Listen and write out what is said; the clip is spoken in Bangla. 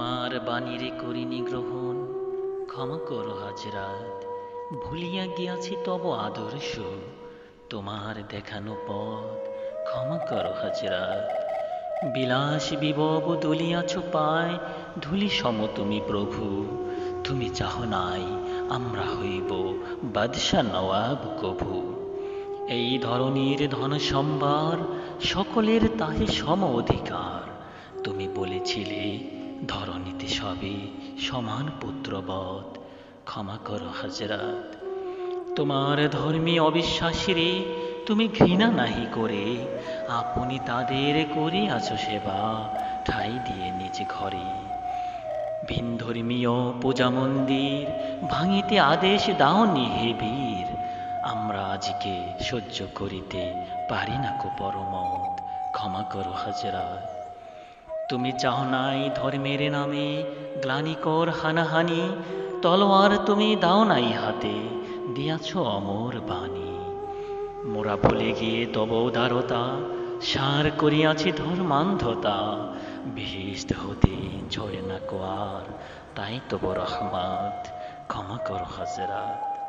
তোমার বাণীরে করিনি গ্রহণ, ক্ষমা করো হাজরাত। ভুলিয়া গিয়াছি তব আদর্শ, তোমার দেখানো পথ, ক্ষমা করো হাজরাত। বিলাস বিভব দুলিয়াছ পায়, ধুলি সম তুমি প্রভু। তুমি চাহ নাই আমরা হইব বাদশা নওয়াব কভু। এই ধরনীর ধন সম্ভার, সকলের তাহে সম অধিকার। তুমি বলেছিলে ধরণীতে সবে সমান পুত্রবৎ, ক্ষমা করো হাজরাত। তোমার ধর্মী অবিশ্বাসীরে তুমি ঘৃণা নাহি করে, আপনি তাদের করে আছো সেবা, ঠাই দিয়ে নিজ ঘরে। ভিন ধর্মীয় পূজা মন্দির ভাঙিতে আদেশ দাওনি হে বীর। আমরা আজকে সহ্য করিতে পারি না কো পরমত, ক্ষমা করো হাজরাত। তুমি চাও নাই ধর্মের নামে গ্লানিকর হানাহানি, তলোয়ার তুমি দাও নাই হাতে, দিয়াছ অমর বাণী। মোরা ভুলে গিয়ে তব উদারতা, সার করিয়াছি ধর্মান্ধতা। বিহিষ্ট হতে ঝরে না কোয়ার, তাই তব রহমত, ক্ষমা করো হাজরাত।